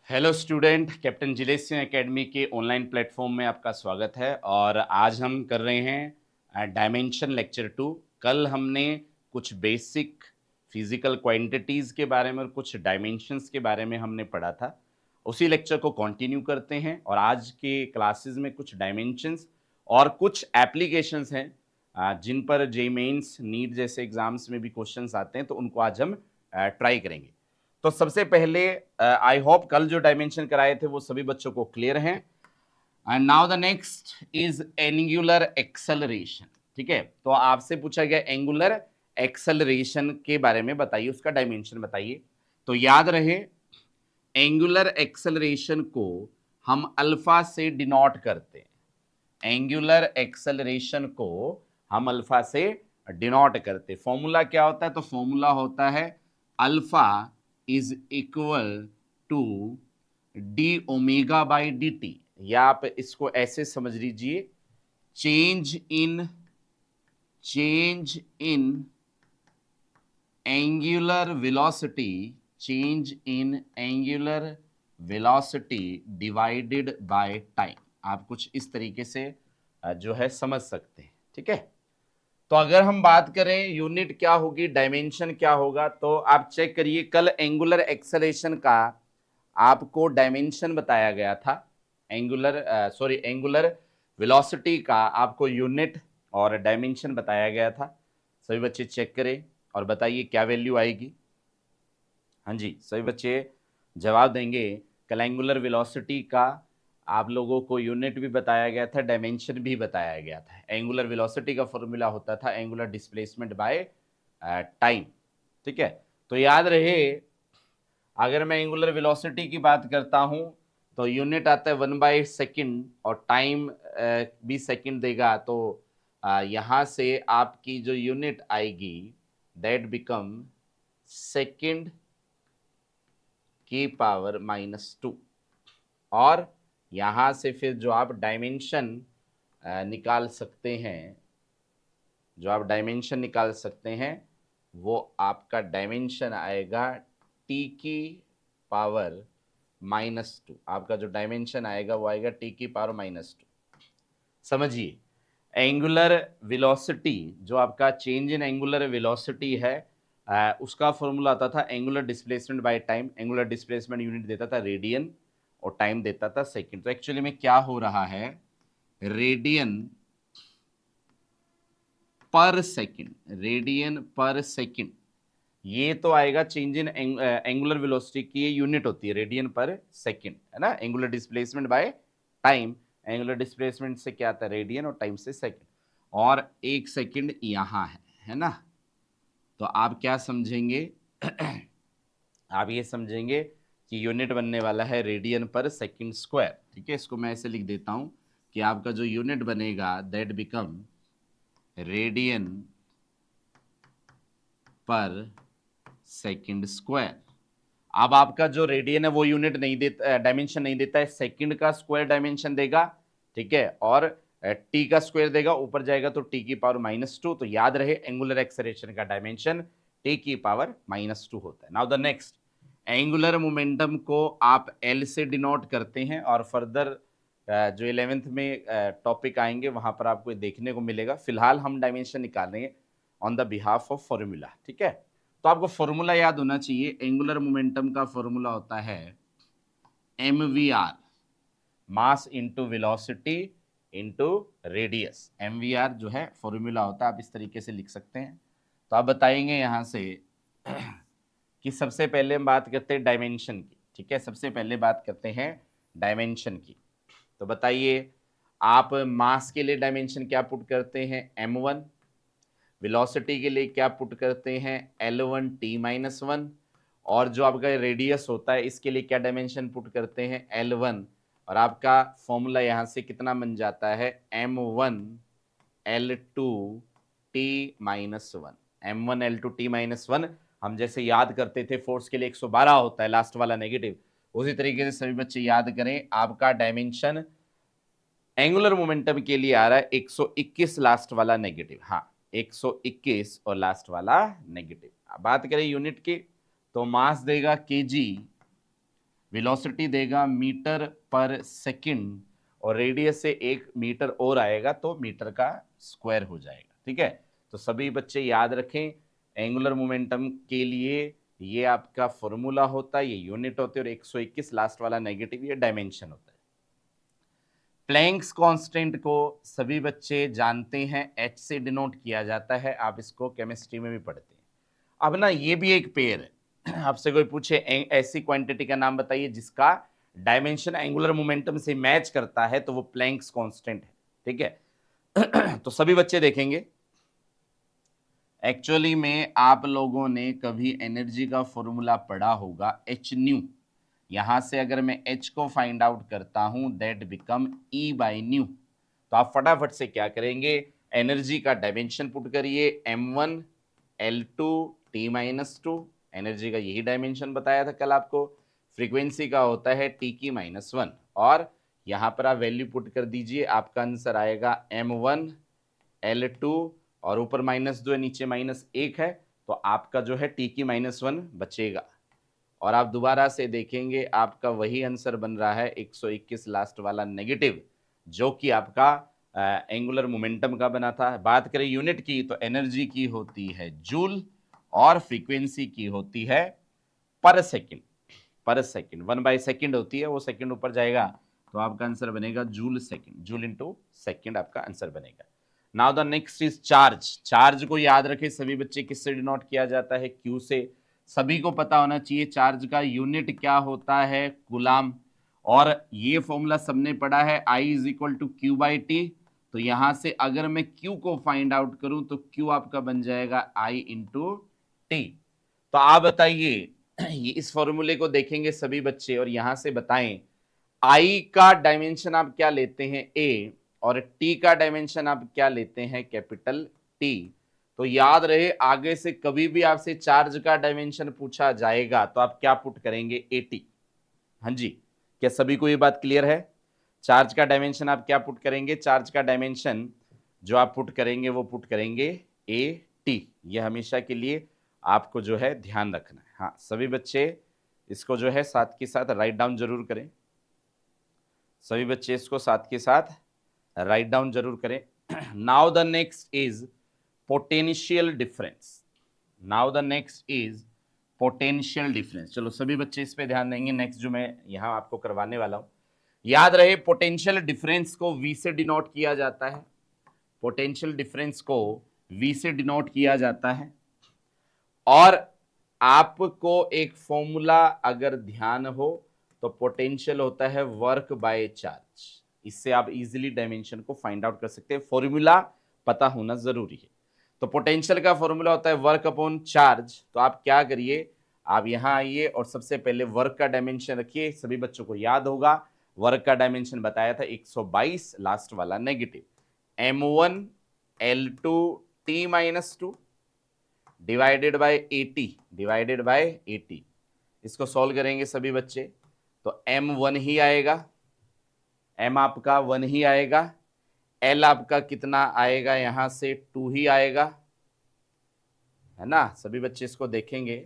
Hello student, captain Jilesh Singh academy के online platform में आपका स्वागत है। और आज हम कर रहे हैं डायमेंशन लेक्चर 2। कल हमने कुछ बेसिक फिजिकल क्वांटिटीज़ के बारे में और कुछ डायमेंशंस के बारे में हमने पढ़ा था। उसी लेक्चर को कंटिन्यू करते हैं और आज के क्लासेस में कुछ डायमेंशंस और कुछ एप्लीकेशंस हैं जिन पर जेईई मेंस, नीट जैसे एग्जाम्स में भी क्वेश्चंस आते हैं, तो उनको आज हम ट्राई करेंगे। तो सबसे पहले आई होप कल जो डायमेंशन कराए थे वो सभी बच्चों को क्लियर हैं। And now the next is angular acceleration. ठीक है, तो आपसे पूछा गया एंगुलर एक्सेलरेशन के बारे में बताइए, उसका डायमेंशन बताइए। तो याद रहे, एंगुलर एक्सेलरेशन को हम अल्फा से डिनोट करते हैं। एंगुलर एक्सेलरेशन को हम अल्फा से डिनोट करते। फॉर्मूला क्या होता है? तो फॉर्मूला होता है alpha is equal to d omega by d t, या आप इसको ऐसे समझ लीजिए, change in angular velocity, change in angular velocity divided by time. आप कुछ इस तरीके से जो है समझ सकते हैं। ठीक है, तो अगर हम बात करें यूनिट क्या होगी, डायमेंशन क्या होगा, तो आप चेक करिए, कल एंगुलर एक्सेलरेशन का आपको डायमेंशन बताया गया था। एंगुलर वेलोसिटी का आपको यूनिट और डायमेंशन बताया गया था। सभी बच्चे चेक करें और बताइए क्या वैल्यू आएगी। हाँ जी, सभी बच्चे जवाब देंगे। कल एंगुलर वेलोसिटी का आप लोगों को यूनिट भी बताया गया था, डायमेंशन भी बताया गया था। एंगुलर वेलोसिटी का फॉर्मूला होता था एंगुलर डिस्प्लेसमेंट बाय टाइम। ठीक है, तो याद रहे, अगर मैं एंगुलर वेलोसिटी की बात करता हूं तो यूनिट आता है 1/सेकंड और टाइम भी सेकंड देगा। तो यहां से आपकी जो यूनिट आएगी दैट बिकम सेकंड की पावर -2। और यहां से फिर जो आप डायमेंशन निकाल सकते हैं, वो आपका डायमेंशन आएगा टी की पावर -2। आपका जो डायमेंशन आएगा वो आएगा टी की पावर -2। समझिए, एंगुलर वेलोसिटी, जो आपका चेंज इन एंगुलर वेलोसिटी है, उसका फॉर्मूला आता था angular displacement by time. Angular displacement unit देता था रेडियन और टाइम देता था सेकंड। तो एक्चुअली में क्या हो रहा है, रेडियन पर सेकंड, ये तो आएगा चेंज इन एंगुलर वेलोसिटी की, ये यूनिट होती है रेडियन पर सेकंड, है ना। Angular displacement by time, angular displacement से क्या आता है, रेडियन, और टाइम से सेकंड, और एक सेकंड यहां है ना। तो आप क्या समझेंगे आप ये समझेंगे कि यूनिट बनने वाला है रेडियन पर सेकंड स्क्वायर। ठीक है, इसको मैं ऐसे लिख देता हूं कि आपका जो यूनिट बनेगा दैट बिकम रेडियन पर सेकंड स्क्वायर। अब आपका जो रेडियन है वो यूनिट नहीं देता, डायमेंशन नहीं देता है, सेकंड का स्क्वायर डायमेंशन देगा। ठीक है, और टी का स्क्वायर देगा, ऊपर जाएगा तो टी की पावर -2। तो याद रहे, एंगुलर एक्सेलरेशन का डायमेंशन टी की पावर -2 होता है। Now the next, angular momentum को आप एल से डिनोट करते हैं, और फर्दर जो 11th में टॉपिक आएंगे वहां पर आपको देखने को मिलेगा। फिलहाल हम डायमेंशन निकाल रहे हैं on the behalf of formula. ठीक है, तो आपको फॉर्मूला याद होना चाहिए। एंगुलर मोमेंटम का फॉर्मूला होता है mvr, mass into velocity into radius. mvr जो है फॉर्मूला होता है, आप इस तरीके से लिख सकते हैं। तो आप बताएंगे यहां से कि सबसे पहले हम बात करते हैं डायमेंशन की। ठीक है, सबसे पहले बात करते हैं डायमेंशन की। तो बताइए, आप मास के लिए डायमेंशन क्या पुट करते हैं, m1। वेलोसिटी के लिए क्या पुट करते हैं, L1 t-1। और जो आपका रेडियस होता है इसके लिए क्या डायमेंशन पुट करते हैं, L1। और आपका फॉर्मूला यहां से कितना बन जाता है, m1 L2 t-1। m1 L2 t-1 हम जैसे याद करते थे फोर्स के लिए 112 होता है लास्ट वाला नेगेटिव, उसी तरीके से सभी बच्चे याद करें। आपका डायमेंशन एंगुलर मोमेंटम के लिए आ रहा है 121 लास्ट वाला नेगेटिव। हाँ, 121 और लास्ट वाला नेगेटिव। बात करें यूनिट की, तो मास देगा केजी, वेलोसिटी देगा मीटर पर सेकंड और रेडियस से 1 मीटर और आएगा तो मीटर का स्क्वायर हो जाएगा। ठीक है, तो सभी बच्चे याद रखें, एंगुलर मोमेंटम के लिए ये आपका फॉर्मूला होता है, ये यूनिट होते हैं, और 121 लास्ट वाला नेगेटिव ये डायमेंशन होता है। प्लैंक्स कांस्टेंट को सभी बच्चे जानते हैं, एच से डिनोट किया जाता है, आप इसको केमिस्ट्री में भी पढ़ते हैं। अब ना ये भी एक पेयर है, आपसे कोई पूछे ऐसी क्वांटिटी का नाम बताइए जिसका डायमेंशन एंगुलर मोमेंटम से मैच करता है, तो वो प्लैंक्स कांस्टेंट है। ठीक है तो सभी बच्चे देखेंगे, एक्चुअली में आप लोगों ने कभी एनर्जी का फॉर्मूला पढ़ा होगा, एच न्यू। यहां से अगर मैं एच को फाइंड आउट करता हूं that become E by new, तो आप फटाफट से क्या करेंगे, एनर्जी का डायमेंशन पुट करिए, m1 l2 t-2, एनर्जी का यही डायमेंशन बताया था कल आपको। फ्रीक्वेंसी का होता है t की -1, और यहां पर आप वैल्यू पुट कर दीजिए, आपका आंसर आएगा m1 l2, और ऊपर -2 है, नीचे -1 है, तो आपका जो है t की -1 बचेगा। और आप दोबारा से देखेंगे आपका वही आंसर बन रहा है 121 लास्ट वाला नेगेटिव, जो कि आपका एंगुलर मोमेंटम का बना था। बात करें यूनिट की तो एनर्जी की होती है जूल और फ्रीक्वेंसी की होती है पर सेकंड। पर सेकंड 1/सेकंड होती है, वो सेकंड ऊपर जाएगा तो आपका आंसर बनेगा joule second, joule into second आपका आंसर बनेगा। Now the next is charge. Charge को याद रखें सभी बच्चे, किससे डिनोट किया जाता है, क्यू से। सभी को पता होना चाहिए चार्ज का यूनिट क्या होता है, कूलाम। और ये फॉर्मूला सबने पढ़ा है, I is equal to q by t. तो यहां से अगर मैं Q को फाइंड आउट करूं तो Q आपका बन जाएगा I इंटू टी। तो आप बताइए, ये इस फॉर्मूले को देखेंगे सभी बच्चे और यहां से बताएं I का डायमेंशन आप क्या लेते हैं, A, और T का डायमेंशन आप क्या लेते हैं, कैपिटल T। तो याद रहे, आगे से कभी भी आपसे चार्ज का डायमेंशन पूछा जाएगा तो आप क्या पुट करेंगे, AT। हाँ जी, क्या सभी को ये बात क्लियर है? चार्ज का डायमेंशन आप क्या पुट करेंगे, चार्ज का डायमेंशन जो आप पुट करेंगे वो पुट करेंगे AT। ये हमेशा के लिए आपको जो है ध्यान रखना है। हाँ, सभी बच्चे इसको जो है साथ के साथ राइट डाउन जरूर करें, सभी बच्चे इसको साथ के साथ राइट डाउन जरूर करें। Now the next is potential difference. Now the next is potential difference. चलो सभी बच्चे इस पे ध्यान देंगे, नेक्स्ट जो मैं यहां आपको करवाने वाला हूं। याद रहे, पोटेंशियल डिफरेंस को V से डिनोट किया जाता है, पोटेंशियल डिफरेंस को V से डिनोट किया जाता है। और आपको एक फॉर्मूला अगर ध्यान हो तो पोटेंशियल होता है वर्क बाय चार्ज, इससे आप इजीली डायमेंशन को फाइंड आउट कर सकते हैं, फॉर्मूला पता होना जरूरी है। तो पोटेंशियल का फॉर्मूला होता है वर्क अपॉन चार्ज। तो आप क्या करिए, आप यहां आइए और सबसे पहले वर्क का डायमेंशन रखिए, सभी बच्चों को याद होगा वर्क का डायमेंशन बताया था 122 लास्ट वाला negative, m1 l2 t-2 divided by 80, divided by 80। इसको सॉल्व करेंगे सभी बच्चे तो m1 ही आएगा, m आपका 1 ही आएगा, l आपका कितना आएगा, यहां से 2 ही आएगा, है ना। सभी बच्चे इसको देखेंगे,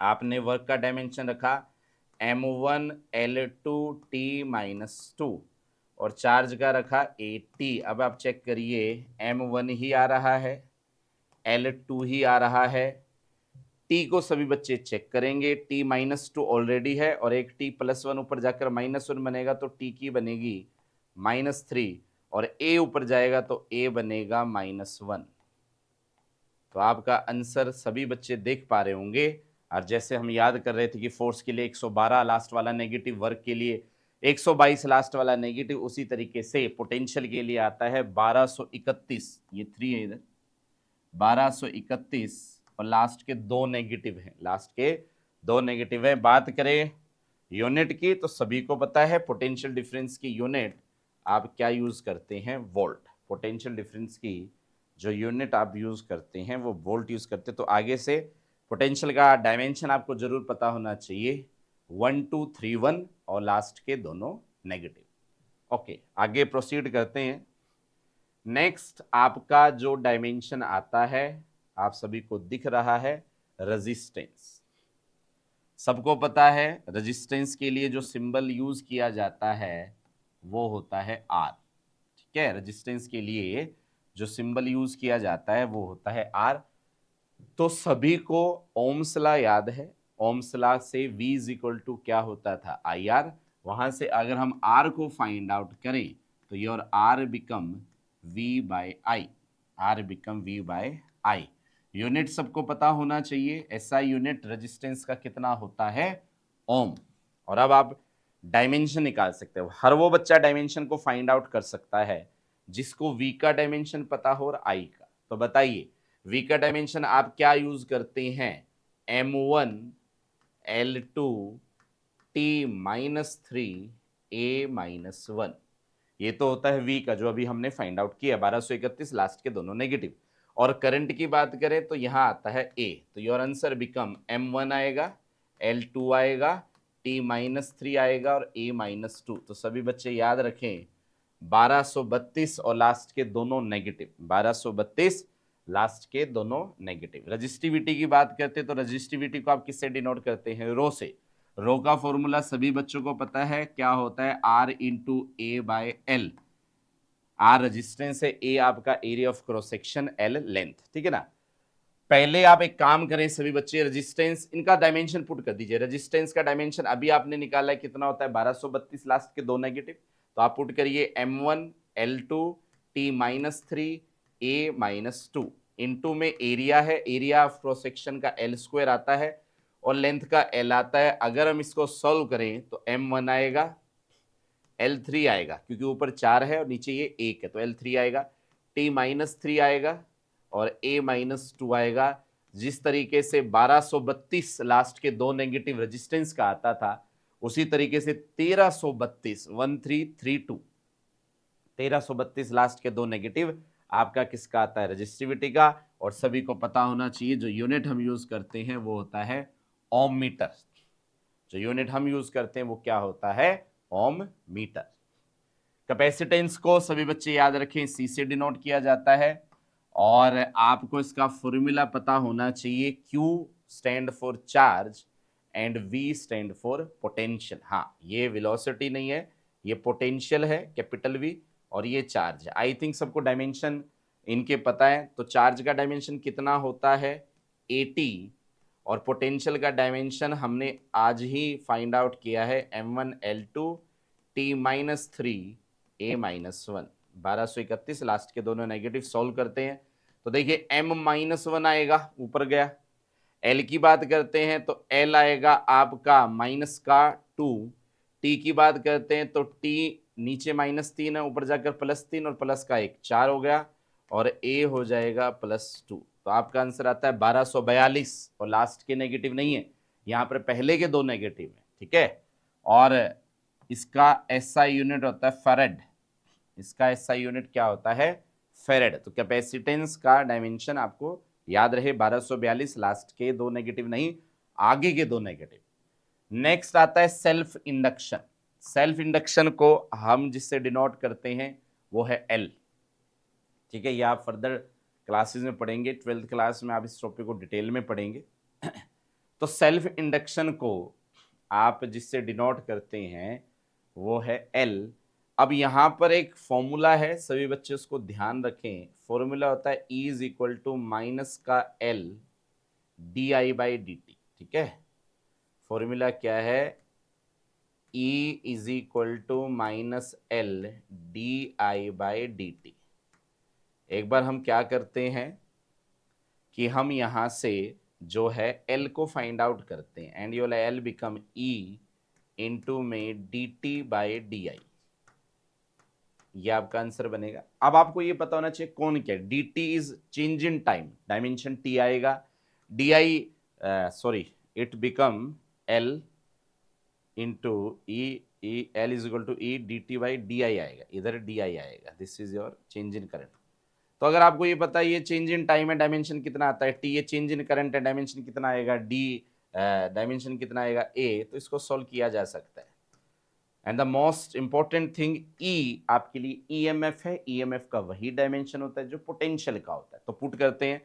आपने वर्क का डायमेंशन रखा m1 l2 t-2 और चार्ज का रखा 80। अब आप चेक करिए, m1 ही आ रहा है, l2 ही आ रहा है, t को सभी बच्चे चेक करेंगे, t-2 ऑलरेडी है और एक t+1 ऊपर जाकर -1 बनेगा तो t की बनेगी -3, और a ऊपर जाएगा तो a बनेगा -1। तो आपका आंसर सभी बच्चे देख पा रहे होंगे। और जैसे हम याद कर रहे थे कि फोर्स के लिए 112 लास्ट वाला नेगेटिव, वर्क के लिए 122 लास्ट वाला नेगेटिव, उसी तरीके से पोटेंशियल के लिए आता है 1231, ये 3 है इधर, 1231, और लास्ट के 2 नेगेटिव हैं, लास्ट के 2 नेगेटिव है। बात करें यूनिट की तो सभी को पता है पोटेंशियल डिफरेंस की यूनिट आप क्या यूज करते हैं, वोल्ट। पोटेंशियल डिफरेंस की जो यूनिट आप यूज करते हैं वो वोल्ट यूज करते हैं। तो आगे से पोटेंशियल का डायमेंशन आपको जरूर पता होना चाहिए, 1 2 3 1 और लास्ट के दोनों नेगेटिव। ओके, आगे प्रोसीड करते हैं। नेक्स्ट आपका जो डायमेंशन आता है, आप सभी को दिख रहा है, रेजिस्टेंस। सबको पता है रेजिस्टेंस के लिए जो सिंबल यूज किया जाता है वो होता है आर। ठीक है, रेजिस्टेंस के लिए जो सिंबल यूज किया जाता है वो होता है आर। तो सभी को ओम्स लॉ याद है। ओम्स लॉ से V इज इक्वल टू क्या होता था, आई आर। वहां से अगर हम R को फाइंड आउट करें तो your R become V by I. R become V by I. Unit सबको पता होना चाहिए, SI यूनिट रेजिस्टेंस का कितना होता है, ओम। और अब आप डायमेंशन निकाल सकते हो। हर वो बच्चा डायमेंशन को फाइंड आउट कर सकता है जिसको V का डायमेंशन पता हो और I का। तो बताइए V का डायमेंशन आप क्या यूज करते हैं, M1 L2 T-3 A-1। ये तो होता है V का जो अभी हमने फाइंड आउट किया, 1231 लास्ट के दोनों नेगेटिव। और करंट की बात करें तो यहां आता है A, तो योर आंसर बिकम M1 आएगा, L2 आएगा, T-3 आएगा और A-2। तो सभी बच्चे याद रखें 1232 और लास्ट के दोनों नेगेटिव, 1232 लास्ट के दोनों नेगेटिव। रजिस्टिविटी की बात करते तो रजिस्टिविटी को आप किससे डिनोट करते हैं, रो से। रो का फॉर्मूला सभी बच्चों को पता है, क्या होता है, R into A by L. R resistance है, ए आपका area of cross section, L length. ठीक है ना। पहले आप एक काम करें सभी बच्चे, रेजिस्टेंस इनका डायमेंशन पुट कर दीजिए। रेजिस्टेंस का डायमेंशन अभी आपने निकाला है, कितना होता है, 1232 लास्ट के दो नेगेटिव। तो आप पुट करिए M1 L2 T-3 A-2 into में एरिया है, एरिया ऑफ क्रॉस सेक्शन का L स्क्वायर आता है और लेंथ का L आता है। अगर हम इसको सॉल्व करें तो M1 आएगा, L3 आएगा क्योंकि ऊपर 4 है और नीचे ये 1 है, तो L3 आएगा, T-3 आएगा और A-2 आएगा। जिस तरीके से 1232 लास्ट के दो नेगेटिव रेजिस्टेंस का आता था, उसी तरीके से 1332 1332 1332 लास्ट के दो नेगेटिव आपका किसका आता है, रेजिस्टिविटी का। और सभी को पता होना चाहिए जो यूनिट हम यूज करते हैं वो होता है ओम मीटर। जो यूनिट हम यूज करते हैं वो क्या होता है, ओम मीटर। कैपेसिटेंस को सभी बच्चे याद रखें, सी से डिनोट किया जाता है। और आपको इसका फॉर्मूला पता होना चाहिए, Q stand for charge and V stand for potential. हाँ, ये वेलोसिटी नहीं है, ये पोटेंशियल है, कैपिटल V, और ये चार्ज है। आई थिंक सबको डायमेंशन इनके पता है। तो चार्ज का डायमेंशन कितना होता है, 80, और पोटेंशियल का डायमेंशन हमने आज ही फाइंड आउट किया है, M1 L2 T-3 A-1। 1231 last के दोनों नेगेटिव सॉल्व करते हैं तो देखिए M-1 आएगा, ऊपर गया। L की बात करते हैं तो L आएगा आपका माइनस का 2। T की बात करते हैं तो T नीचे -3 है, ऊपर जाकर +3 और प्लस का 1, 4 हो गया, और A हो जाएगा +2। तो आपका आंसर आता है 1242, और लास्ट के नेगेटिव नहीं है, यहाँ पर पहले के दो नेगेटिव है। ठीक है, और इसका SI यूनिट होता है फेरेड। इसका SI यूनिट क्या होता है, फेरेड। तो कैपेसिटेंस का डायमेंशन आपको याद रहे 1242, लास्ट के दो नेगेटिव नहीं, आगे के दो नेगेटिव। नेक्स्ट आता है सेल्फ इंडक्शन। सेल्फ इंडक्शन को हम जिससे डिनोट करते हैं वो है L। ठीक है, ये आप फर्दर क्लासेस में पढ़ेंगे, 12th क्लास में आप इस टॉपिक को डिटेल में पढ़ेंगे। तो सेल्फ इंडक्शन को आप जिससे डिनोट करते हैं वो है L। अब यहां पर एक फॉर्मूला है, सभी बच्चे उसको ध्यान रखें। फॉर्मूला होता है E is equal to minus का L di/dt। ठीक है, फॉर्मूला क्या है, E is equal to minus L di/dt। एक बार हम क्या करते हैं कि हम यहां से जो है L को फाइंड आउट करते हैं, and your L become E into में dt/di। ये आपका आंसर बनेगा। अब आपको ये पता होना चाहिए कौन क्या है, dt is change in time, dimension t आएगा, di sorry it become L into E L is equal to E dt/di आएगा, इधर di आएगा। This is your change in current. तो अगर आपको ये पता है ये चेंज इन टाइम है, डायमेंशन कितना आता है t, ये चेंज इन करंट है, डायमेंशन कितना आएगा d, डायमेंशन कितना आएगा a, तो इसको सॉल्व किया जा सकता है। And the most important thing E आपके लिए EMF है। EMF का वही डायमेंशन होता है जो पोटेंशियल का होता है। तो पुट करते हैं,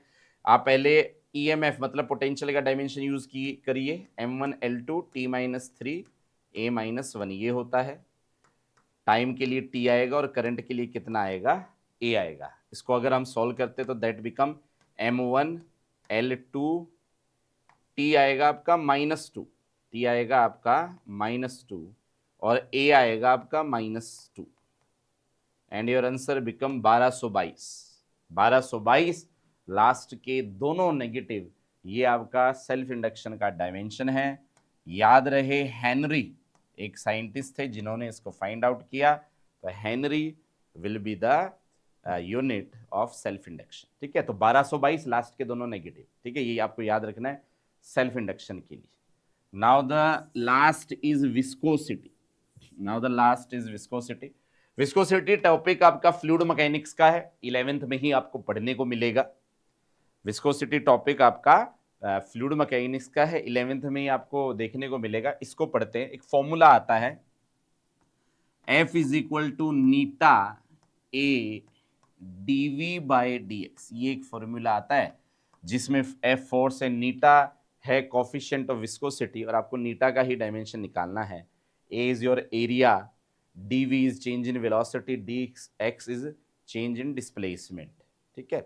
आप पहले ईएमएफ मतलब पोटेंशियल का डायमेंशन यूज करिए, m1 L2 t minus 3 a minus 1 ये होता है। टाइम के लिए t आएगा और करंट के लिए कितना आएगा, a आएगा। इसको अगर हम सॉल्व करते तो that become m1 L2 t आएगा आपका -2, t आएगा आपका -2 और a आएगा आपका -2 and your answer become 1222। 1222 last के दोनों नेगेटिव, ये आपका सेल्फ इंडक्शन का डायमेंशन है। याद रहे हेनरी एक साइंटिस्ट थे जिन्होंने इसको फाइंड आउट किया, तो Henry will be the unit of self induction. ठीक है, तो 1222 लास्ट के दोनों नेगेटिव। ठीक है, ये आपको याद रखना है सेल्फ इंडक्शन के लिए। Now the last is viscosity. Now the last is viscosity. Viscosity topic आपका फ्लूइड मैकेनिक्स का है, 11th में ही आपको पढ़ने को मिलेगा। विस्कोसिटी टॉपिक आपका फ्लूइड मैकेनिक्स का है, 11th में ही आपको देखने को मिलेगा। इसको पढ़ते हैं। एक फॉर्मूला आता है F is equal to eta A dv by dx. ये एक फॉर्मूला आता है जिसमें F फोर्स है, नीटा है कोफिशिएंट ऑफ विस्कोसिटी और आपको नीटा का ही डायमेंशन निकालना है। A is your area, dv is change in velocity, dx is change in displacement. ठीक है,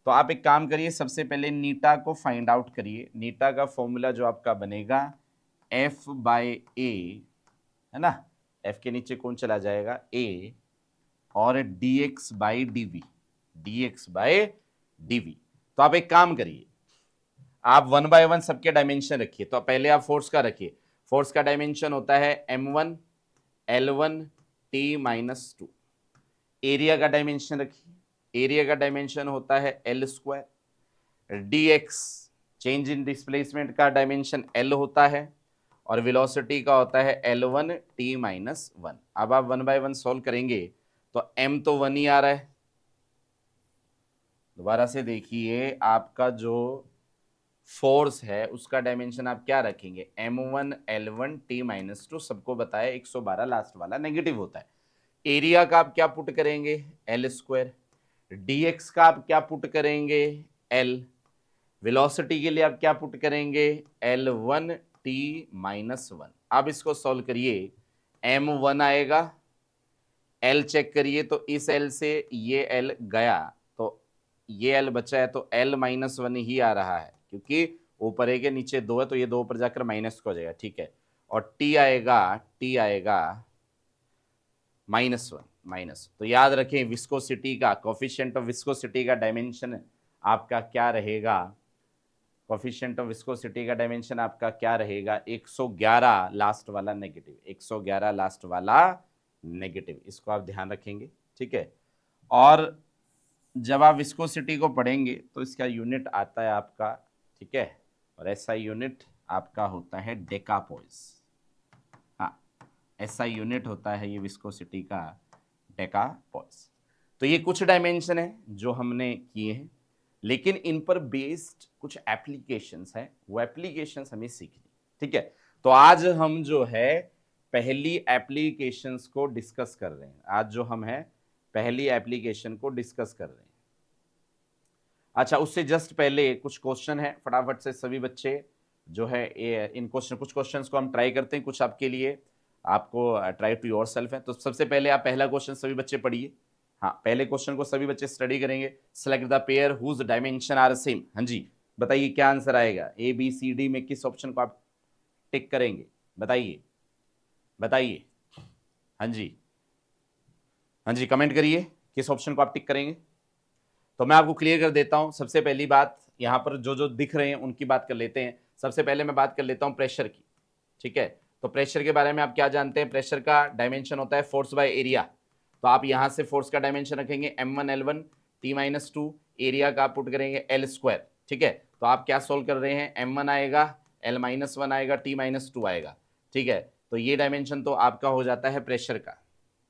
तो आप एक काम करिए, सबसे पहले नीटा को फाइंड आउट करिए। नीटा का फॉर्मूला जो आपका बनेगा F बाय ए, है ना, F के नीचे कौन चला जाएगा, A, और dx by dv, dx by dv। तो आप एक काम करिए, आप 1 बाय 1 सबके डायमेंशन रखिए। तो पहले आप फोर्स का रखिए। फोर्स का डायमेंशन होता है m1 L1 t minus 2। Area का डायमेंशन रखिए, एरिया का डायमेंशन होता है L square. dx change in displacement का डायमेंशन L होता है और वेलोसिटी का होता है L1 t माइनस 1। अब आप 1 बाय 1 सॉल्व करेंगे तो m तो 1 ही आ रहा है। दोबारा से देखिए, आपका जो फोर्स है उसका डायमेंशन आप क्या रखेंगे, m1 L1 t माइनस 2। सबको बताया 112 लास्ट वाला नेगेटिव होता है। एरिया का आप क्या पुट करेंगे, L स्क्वायर। dx का आप क्या पुट करेंगे, L। वेलोसिटी के लिए आप क्या पुट करेंगे, L1 t माइनस 1। अब इसको सॉल्व करिए, m1 आएगा, L चेक करिए तो इस L से ये L गया तो ये L बचा है, तो L माइनस 1 ही आ रहा है क्योंकि ऊपर एक है नीचे 2 है, तो ये 2 ऊपर जाकर माइनस को हो जाएगा। ठीक है, और T आएगा -1 माइनस। तो याद रखें विस्कोसिटी का कोफिशिएंट ऑफ विस्कोसिटी का डायमेंशन आपका क्या रहेगा, कोफिशिएंट ऑफ विस्कोसिटी का डायमेंशन आपका क्या रहेगा, 111 लास्ट वाला नेगेटिव, 111 लास्ट वाला नेगेटिव। इसको आप ध्यान रखेंगे। ठीक है, और जब आप विस्कोसिटी को पढ़ेंगे तो इसका यूनिट आता है आपका, ठीक है, और ऐसा यूनिट आपका होता है डेकापोइस। हाँ, ऐसा यूनिट होता है ये विस्कोसिटी का, डेकापोइस। तो ये कुछ डायमेंशन है जो हमने किए हैं, लेकिन इन पर बेस्ड कुछ एप्लीकेशंस हैं, वो एप्लीकेशंस हमें सीखनी। ठीक है, तो आज हम जो है पहली एप्लीकेशंस को डिस्कस कर रहे हैं। आज जो हम है पहली एप्लीकेशन को डिस्कस कर रहे हैं। अच्छा, उससे जस्ट पहले कुछ क्वेश्चन है, फटाफट से सभी बच्चे जो है इन क्वेश्चन, कुछ क्वेश्चंस को हम ट्राई करते हैं, कुछ आपके लिए, आपको ट्राई टू योरसेल्फ है। तो सबसे पहले आप पहला क्वेश्चन सभी बच्चे पढ़िए। हाँ, पहले क्वेश्चन को सभी बच्चे स्टडी करेंगे। Select the pair whose dimension are same. हाँ जी, बताइए क्या आंसर आएगा, ए बी सी डी में किस ऑप्शन को आप टिक करेंगे, बताइए बताइए। हाँ जी, हाँ जी, कमेंट करिए किस ऑप्शन को आप टिक करेंगे। तो मैं आपको क्लियर कर देता हूं। सबसे पहली बात, यहां पर जो जो दिख रहे हैं उनकी बात कर लेते हैं। सबसे पहले मैं बात कर लेता हूं प्रेशर की। ठीक है, तो प्रेशर के बारे में आप क्या जानते हैं, प्रेशर का डायमेंशन होता है फोर्स बाय एरिया। तो आप यहां से फोर्स का डायमेंशन रखेंगे m1 L1 t minus 2, area का आप पुट करेंगे L स्क्वायर। ठीक है, तो आप क्या सोल्व कर रहे हैं, m1 आएगा, L माइनस 1 आएगा, t माइनस 2 आएगा। ठीक है, तो ये डायमेंशन तो आपका हो जाता है प्रेशर का।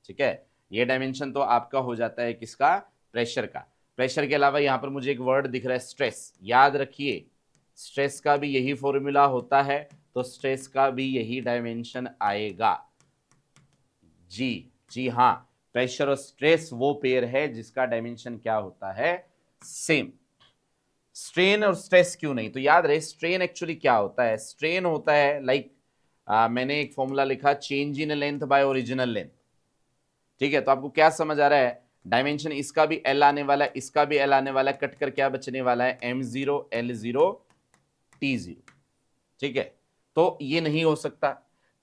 ठीक है, ये डायमेंशन तो आपका हो जाता है किसका, प्रेशर का। प्रेशर के अलावा यहां पर मुझे एक वर्ड दिख रहा है स्ट्रेस। याद रखिए स्ट्रेस का भी यही फॉर्मूला होता है, तो स्ट्रेस का भी यही डायमेंशन आएगा। जी हाँ, प्रेशर और स्ट्रेस वो पेयर है जिसका डायमेंशन क्या होता है, सेम। स्ट्रेन और स्ट्रेस क्यों नहीं? तो याद रहे स्ट्रेन एक्चुअली क्या होता है, स्ट्रेन होता है लाइक मैंने एक फॉर्मूला लिखा change in length bye original length. ठीक है, तो आपको क्या समझ आ रहा है, डायमेंशन इसका भी एल आने वाला है, इसका भी एल आने वाला है, कट कर क्या बचने वाला है m0 l0 t0। ठीक है, तो ये नहीं हो सकता।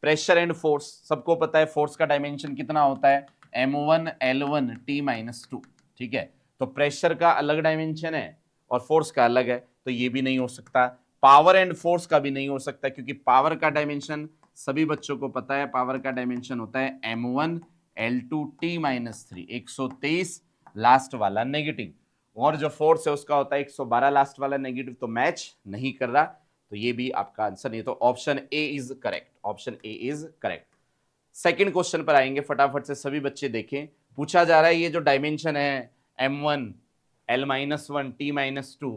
प्रेशर एंड फोर्स सबको पता है, फोर्स का डायमेंशन कितना होता है m1 l1 t-2। ठीक है, तो प्रेशर का अलग डायमेंशन है और फोर्स का अलग है, तो ये भी नहीं हो सकता। पावर एंड फोर्स का भी नहीं हो सकता, क्योंकि पावर का डायमेंशन सभी बच्चों को पता है, पावर का डायमेंशन होता है m1 l2 t-3, 123 लास्ट वाला नेगेटिव, और जो फोर्स है उसका होता है 112 लास्ट वाला नेगेटिव, तो मैच नहीं कर रहा, तो ये भी आपका आंसर नहीं। तो option A is correct, option A is correct. Second question पर आएंगे, फटाफट से सभी बच्चे देखें। पूछा जा रहा है ये जो डायमेंशन है m1 l-1 t-2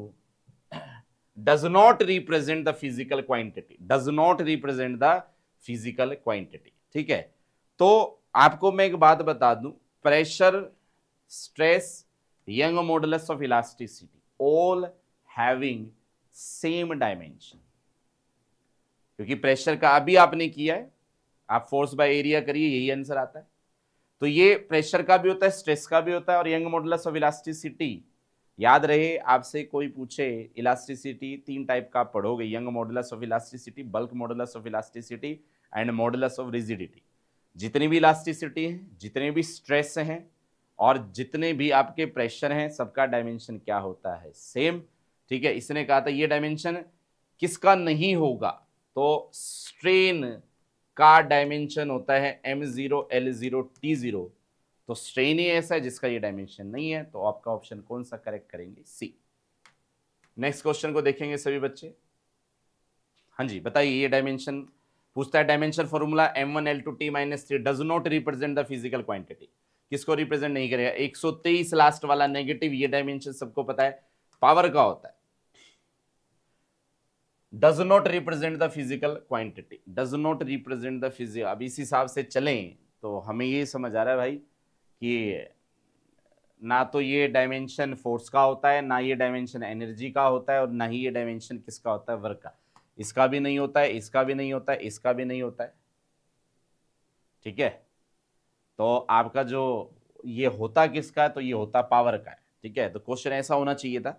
does not represent the physical quantity, does not represent the physical quantity। ठीक है, तो आपको मैं एक बात बता दूं, pressure, stress, young modulus of elasticity all having same dimension. क्योंकि प्रेशर का अभी आपने किया है, आप फोर्स बाय एरिया करिए, यही आंसर आता है। तो ये प्रेशर का भी होता है, स्ट्रेस का भी होता है, और यंग मॉडुलस ऑफ इलास्टिसिटी याद रहे, आपसे कोई पूछे इलास्टिसिटी तीन टाइप का पढ़ोगे, young modulus of elasticity, bulk modulus of elasticity and modulus of rigidity. जितनी भी इलास्टिसिटी है, जितने भी स्ट्रेस हैं और जितने भी आपके प्रेशर हैं, सबका डायमेंशन क्या होता है, सेम। ठीक है, इसने कहा था ये डायमेंशन किसका नहीं होगा, तो स्ट्रेन का डायमेंशन होता है m0 l0 t0, तो स्ट्रेन ही ऐसा है जिसका ये डायमेंशन नहीं है, तो आपका ऑप्शन कौन सा करेक्ट करेंगे, सी। नेक्स्ट क्वेश्चन को देखेंगे सभी बच्चे। हाँ जी बताइए, ये डायमेंशन पूछता है, dimension formula m1 l2 t-3 does not represent the physical quantity, किसको रिप्रेजेंट नहीं करेगा, 123 लास्ट वाला नेगेटिव, ये डायमेंशन सबको पता है पावर का होता है। Does not represent the physical quantity, does not represent the physical, अब इस हिसाब से चलें तो हमें ये समझ आ रहा है भाई कि ना तो ये डायमेंशन फोर्स का होता है, ना ये डायमेंशन एनर्जी का होता है, और ना ही ये डायमेंशन किसका होता है, वर्क का। इसका भी नहीं होता है, इसका भी नहीं होता है, इसका भी नहीं होता है। ठीक है, तो आपका जो ये होता किसका है, तो ये होता पावर का है। ठीक है, तो क्वेश्चन ऐसा होना चाहिए था,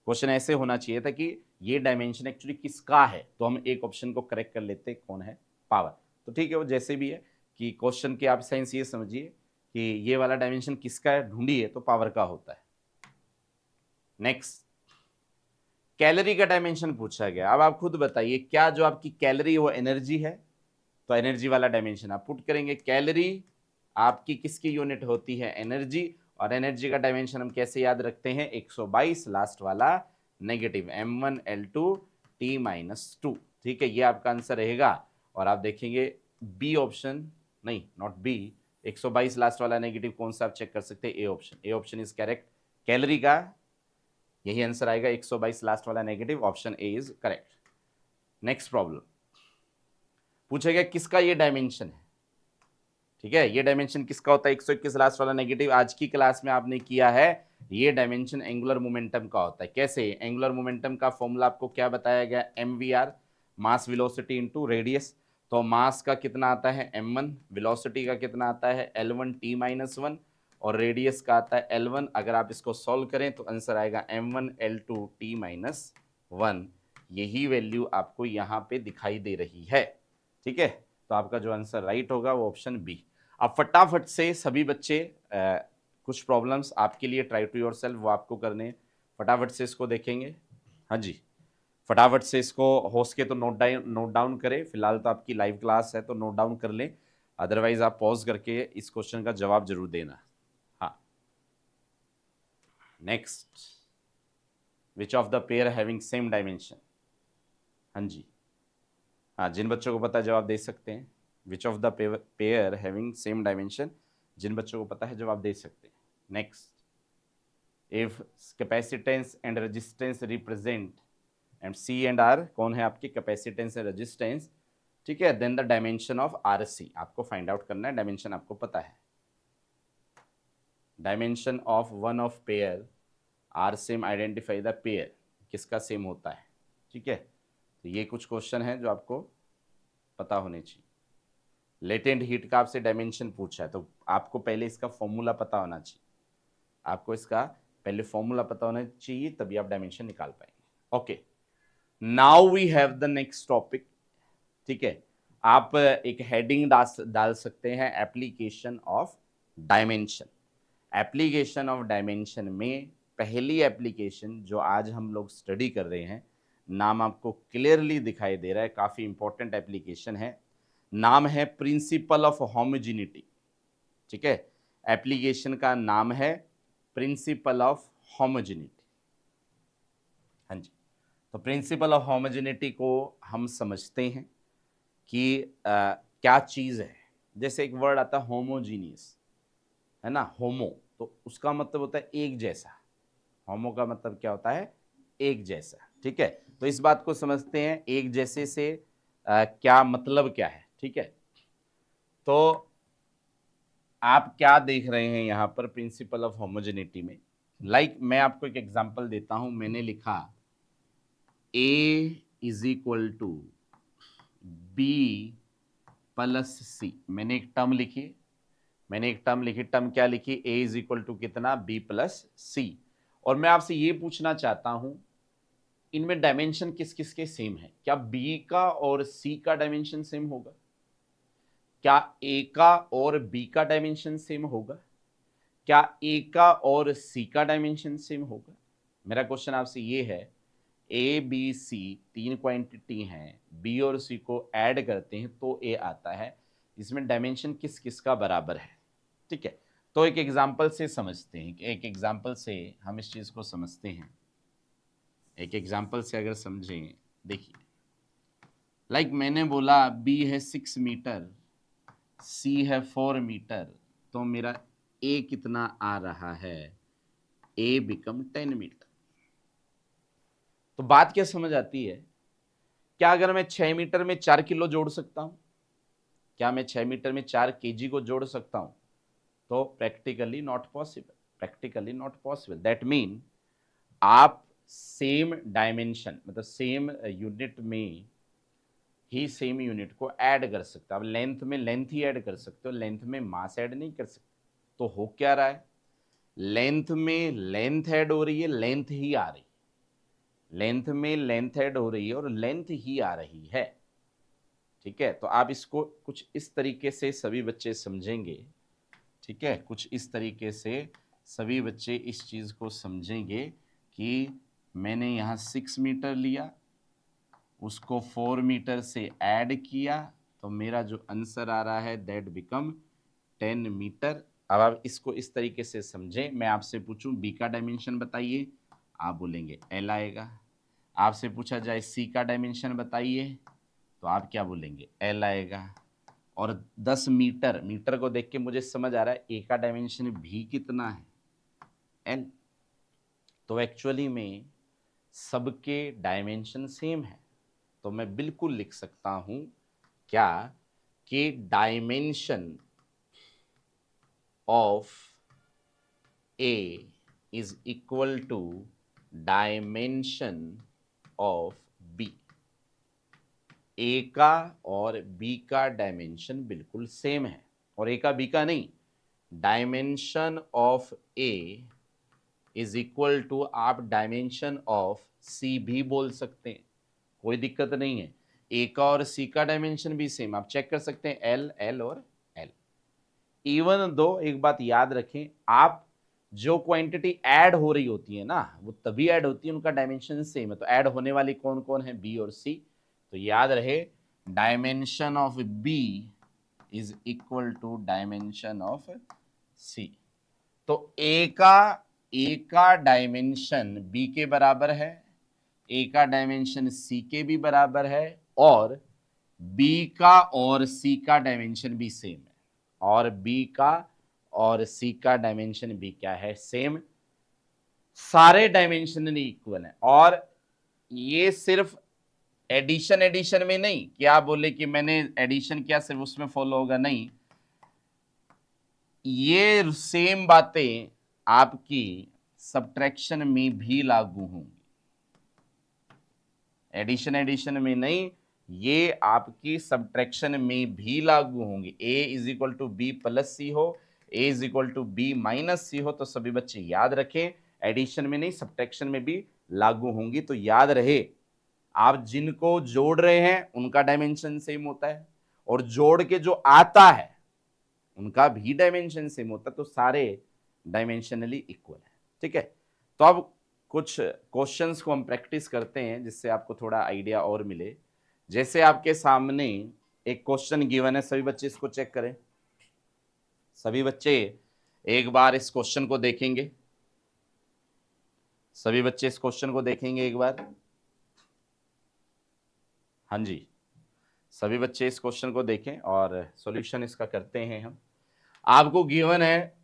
क्वेश्चन ऐसे होना चाहिए था कि ये डायमेंशन एक्चुअली किसका है, तो हम एक ऑप्शन को करेक्ट कर लेते, कौन है, पावर। तो ठीक है, वो जैसे भी है कि क्वेश्चन की आप साइंस ये समझिए कि ये वाला डायमेंशन किसका है, ढूंढिए, तो पावर का होता है। नेक्स्ट, कैलोरी का डायमेंशन पूछा गया। अब आप खुद बताइए, क्या जो आपकी कैलोरी वो एनर्जी है, तो एनर्जी वाला डायमेंशन आप पुट करेंगे। कैलोरी आपकी किसकी यूनिट होती है, एनर्जी, और एनर्जी का डायमेंशन हम कैसे याद रखते हैं, 122 लास्ट वाला नेगेटिव m1 l2 t-2। ठीक है, ये आपका आंसर रहेगा। और आप देखेंगे बी ऑप्शन, नहीं नॉट बी, 122 लास्ट वाला नेगेटिव कौन सा आप चेक कर सकते हैं, A option, A option is correct. Calorie का यही आंसर आएगा, 122 लास्ट वाला negative, option A is correct. Next problem पूछेगा किसका ये डायमेंशन है। ठीक है, ये डायमेंशन किसका होता है, 121 लास्ट वाला नेगेटिव। आज की क्लास में आपने किया है, ये डायमेंशन एंगुलर मोमेंटम का होता है। कैसे, एंगुलर मोमेंटम का फॉर्मूला आपको क्या बताया गया, mvr, मास वेलोसिटी इनटू रेडियस। तो मास का कितना आता है m1, वेलोसिटी का कितना आता है l1 t-1, और रेडियस का आता है l1। अगर आप इसको सॉल्व करें तो आंसर आएगा m1 l2 t-1, यही वैल्यू आपको यहाँ पे दिखाई दे रही है। ठीक है, तो आपका जो आंसर राइट होगा वो ऑप्शन बी। अब फटाफट से सभी बच्चे कुछ प्रॉब्लम्स आपके लिए, ट्राई टू योरसेल्फ, वो आपको करने हैं, फटाफट से इसको देखेंगे। हाँ जी, फटाफट से इसको हो सके तो नोट डाउन करें, फिलहाल तो आपकी लाइव क्लास है तो नोट डाउन कर लें, अदरवाइज आप पॉज करके इस क्वेश्चन का जवाब जरूर देना। हाँ, next, which of the pair having same dimension. हाँ जी, हाँ, जिन बच्चों को पता है जवाब दे सकते हैं, which of the pair having same dimension, जिन बच्चों को पता है जवाब दे सकते हैं। Next, if capacitance and resistance represent, and C and R कौन है आपकी, कैपेसिटेंस एंड रेजिस्टेंस। ठीक है, then the dimension of R C आपको फाइंड आउट करना है, डायमेंशन आपको पता है। Dimension of one of pair R same, identify the pair. किसका सेम होता है। ठीक है, तो ये कुछ क्वेश्चन है जो आपको पता होने चाहिए। लेटेंट हीट का आपसे डायमेंशन पूछा है तो आपको पहले इसका फॉर्मूला पता होना चाहिए, आपको इसका पहले फॉर्मूला पता होना चाहिए, तभी आप डायमेंशन निकाल पाएंगे। Okay, now we have the next topic. ठीक है, आप एक हेडिंग डाल सकते हैं, application of dimension. Application of dimension में पहली एप्लीकेशन जो आज हम लोग स्टडी कर रहे हैं, नाम आपको क्लियरली दिखाई दे रहा है, काफी इंपॉर्टेंट एप्लीकेशन है, नाम है प्रिंसिपल ऑफ होमोजेनिटी। ठीक है, एप्लीकेशन का नाम है प्रिंसिपल ऑफ होमोजेनिटी। हाँ जी, तो प्रिंसिपल ऑफ होमोजेनिटी को हम समझते हैं कि क्या चीज है। जैसे एक वर्ड आता है होमोजीनियस, है ना, होमो, तो उसका मतलब होता है एक जैसा। होमो का मतलब क्या होता है, एक जैसा। ठीक है, तो इस बात को समझते हैं, एक जैसे से क्या मतलब क्या है। ठीक है, तो आप क्या देख रहे हैं यहां पर प्रिंसिपल ऑफ होमोजेनिटी में। मैं आपको एक एग्जांपल देता हूं, मैंने लिखा A is equal to B plus C. मैंने एक टर्म लिखी, टर्म क्या लिखी, ए इज इक्वल टू कितना, बी प्लस सी। और मैं आपसे ये पूछना चाहता हूं, इनमें डायमेंशन किस किस के सेम है। क्या बी का और सी का डायमेंशन सेम होगा, क्या ए का और बी का डायमेंशन सेम होगा, क्या ए का और सी का डायमेंशन सेम होगा। मेरा क्वेश्चन आपसे ये है, ए बी सी तीन क्वांटिटी हैं, बी और सी को ऐड करते हैं तो ए आता है, इसमें डायमेंशन किस किस का बराबर है। ठीक है, तो एक एग्जांपल से समझते हैं, एक एग्जांपल से हम इस चीज को समझते हैं। एक एग्जांपल से अगर समझें, देखिए मैंने बोला बी है 6 मीटर, सी है 4 मीटर, तो मेरा ए कितना आ रहा है, ए बिकम 10 मीटर। तो बात क्या समझ आती है, क्या अगर मैं 6 मीटर में 4 किलो जोड़ सकता हूं, क्या मैं 6 मीटर में 4 केजी को जोड़ सकता हूं, तो practically not possible, practically not possible. That mean आप सेम डायमेंशन मतलब सेम यूनिट में ही सेम यूनिट को ऐड कर सकते हो। आप लेंथ में लेंथ ही ऐड कर सकते हो, लेंथ में मास ऐड नहीं कर सकते। तो हो क्या रहा है, लेंथ में लेंथ ऐड हो रही है, लेंथ ही आ रही है, लेंथ में लेंथ ऐड हो रही है और लेंथ ही आ रही है। ठीक है, तो आप इसको कुछ इस तरीके से सभी बच्चे समझेंगे। ठीक है, कुछ इस तरीके से सभी बच्चे इस चीज को समझेंगे कि मैंने यहाँ 6 मीटर लिया, उसको 4 मीटर से ऐड किया, तो मेरा जो आंसर आ रहा है दैट बिकम 10 मीटर। अब आप इसको इस तरीके से समझें, मैं आपसे पूछूं बी का डायमेंशन बताइए, आप बोलेंगे एल आएगा। आपसे पूछा जाए सी का डायमेंशन बताइए, तो आप क्या बोलेंगे, एल आएगा। और 10 मीटर, मीटर को देख के मुझे समझ आ रहा है ए का डायमेंशन भी कितना है, एल। तो एक्चुअली में सबके डायमेंशन सेम है, तो मैं बिल्कुल लिख सकता हूं क्या, कि dimension of A is equal to dimension of B. A का और बी का डायमेंशन बिल्कुल सेम है, और ए का बी का नहीं, dimension of A is equal to आप डायमेंशन ऑफ सी भी बोल सकते हैं, कोई दिक्कत नहीं है। ए का और सी का डायमेंशन भी सेम, आप चेक कर सकते हैं, एल एल और एल। इवन दो एक बात याद रखें, आप जो क्वांटिटी ऐड हो रही होती है ना, वो तभी ऐड होती है उनका डायमेंशन सेम है। तो ऐड होने वाली कौन कौन है, बी और सी। तो याद रहे dimension of B is equal to dimension of C. तो ए का डायमेंशन बी के बराबर है, ए का डायमेंशन सी के भी बराबर है, और बी का और सी का डायमेंशन भी सेम है, और बी का और सी का डायमेंशन भी क्या है, सेम। सारे डायमेंशन इक्वल है। और ये सिर्फ एडिशन एडिशन में नहीं कि आप बोले कि मैंने एडिशन किया सिर्फ उसमें फॉलो होगा, नहीं, ये सेम बातें आपकी सब्ट्रैक्शन में भी लागू होंगी। एडिशन में नहीं, ये आपकी सब्ट्रैक्शन में भी लागू होंगी। A is equal to B plus C हो, A is equal to B minus C हो, तो सभी बच्चे याद रखें एडिशन में नहीं सब्ट्रैक्शन में भी लागू होंगी। तो याद रहे आप जिनको जोड़ रहे हैं उनका डायमेंशन सेम होता है, और जोड़ के जो आता है उनका भी डायमेंशन सेम होता है, तो सारे डायमेंशनली इक्वल है। ठीक है, तो अब कुछ क्वेश्चंस को हम प्रैक्टिस करते हैं जिससे आपको थोड़ा आइडिया और मिले। जैसे आपके सामने एक क्वेश्चन गिवन है, सभी बच्चे इसको चेक करें। सभी बच्चे एक बार इस क्वेश्चन को देखेंगे, सभी बच्चे इस क्वेश्चन को देखेंगे एक बार। हाँ जी, सभी बच्चे इस क्वेश्चन को देखें और सॉल्यूशन इसका करते हैं हम। आपको गिवन है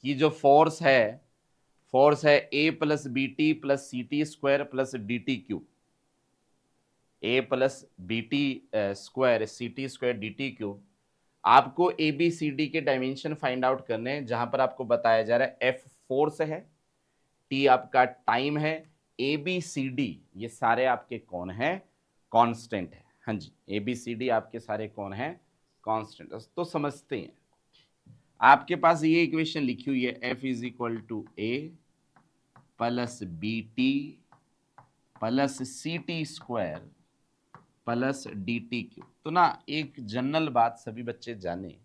कि जो फोर्स है A plus B T plus C T square plus D T cube. A plus B T square C T square D T cube. आपको ए बी सी डी के डायमेंशन फाइंड आउट करने हैं, जहां पर आपको बताया जा रहा है एफ फोर्स है, टी आपका टाइम है, ए बी सी डी ये सारे आपके कौन है, कांस्टेंट है। हाँ जी, ए बी सी डी आपके सारे कौन है, कांस्टेंट। तो समझते हैं, आपके पास ये इक्वेशन लिखी हुई है F is equal to A plus B T plus C T square plus D T Q. तो ना एक जनरल बात सभी बच्चे जाने,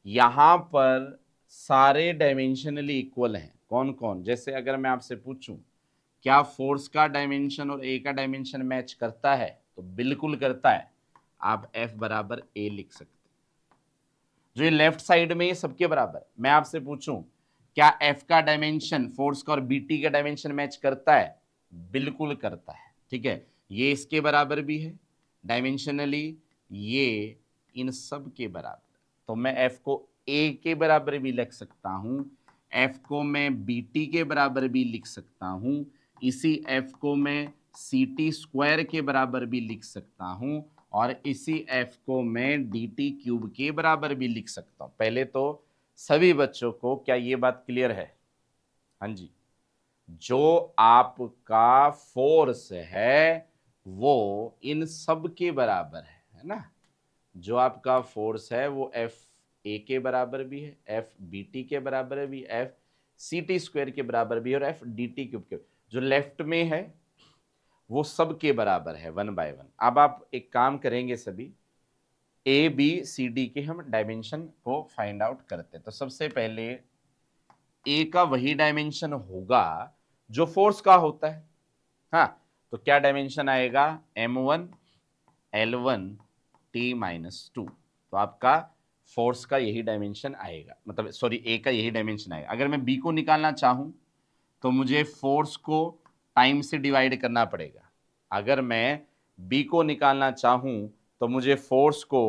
यहां पर सारे डायमेंशनली इक्वल हैं। कौन कौन, जैसे अगर मैं आपसे पूछूं क्या फोर्स का डायमेंशन और ए का डायमेंशन मैच करता है, तो बिल्कुल करता है। आप एफ बराबर ए लिख सकते हैं, जो ये लेफ्ट साइड में ये सबके बराबर। मैं आपसे पूछूं क्या एफ का डायमेंशन फोर्स का और बीटी का डायमेंशन मैच करता है, बिल्कुल करता है। ठीक है, ये इसके बराबर भी है डायमेंशनली, ये इन सब के बराबर। तो मैं एफ को ए के बराबर भी लिख सकता हूं, एफ को मैं बीटी के बराबर भी लिख सकता हूं, इसी एफ को मैं सी टी स्क्वायर के बराबर भी लिख सकता हूं, और इसी एफ को मैं डी टी क्यूब के बराबर भी लिख सकता हूं। पहले तो सभी बच्चों को क्या ये बात क्लियर है? हाँ जी, जो आपका फोर्स है वो इन सब के बराबर है ना। जो आपका फोर्स है वो एफ ए के बराबर भी है, एफ बी टी के बराबर भी, एफ सी टी स्क्वायर के बराबर भी, और एफ डी टी क्यूब के। जो लेफ्ट में है वो सब के बराबर है, 1 बाय 1। अब आप एक काम करेंगे, सभी ए बी सी डी के हम डायमेंशन को फाइंड आउट करते हैं। तो सबसे पहले ए का वही डायमेंशन होगा जो फोर्स का होता है। हाँ, तो क्या डायमेंशन आएगा, m1 l1 t माइनस 2। तो आपका फोर्स का यही डायमेंशन आएगा, मतलब सॉरी ए का यही डायमेंशन आएगा। अगर मैं बी को निकालना चाहूं तो मुझे फोर्स को टाइम से डिवाइड करना पड़ेगा। अगर मैं बी को निकालना चाहूं तो मुझे फोर्स को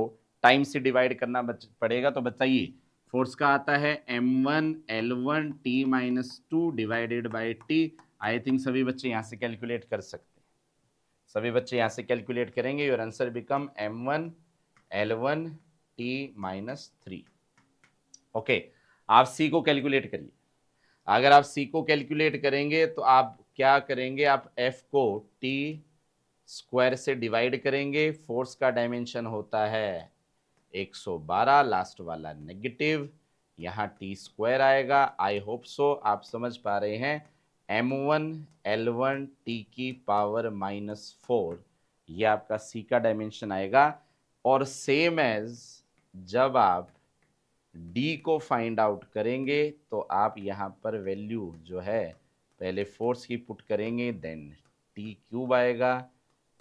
टाइम से डिवाइड करना पड़ेगा। तो बताइए, फोर्स का आता है m1 l1 t minus 2 divided by T. I think सभी बच्चे यहां से कैलकुलेट कर सकते हैं, सभी बच्चे यहां से कैलकुलेट करेंगे। Your answer become m1 l1 t minus 3। Okay, आप सी को कैलकुलेट करिए। अगर आप सी को कैलकुलेट करेंगे तो आप क्या करेंगे, आप एफ को टी स्क्वायर से डिवाइड करेंगे। फोर्स का डायमेंशन होता है 112, लास्ट वाला नेगेटिव, यहाँ टी स्क्वायर आएगा। आई होप सो आप समझ पा रहे हैं। m1 l1 t की पावर -4, ये आपका सी का डायमेंशन आएगा। और सेम एज जब आप डी को फाइंड आउट करेंगे तो आप यहाँ पर वैल्यू जो है पहले फोर्स की पुट करेंगे, देन टी क्यूब आएगा,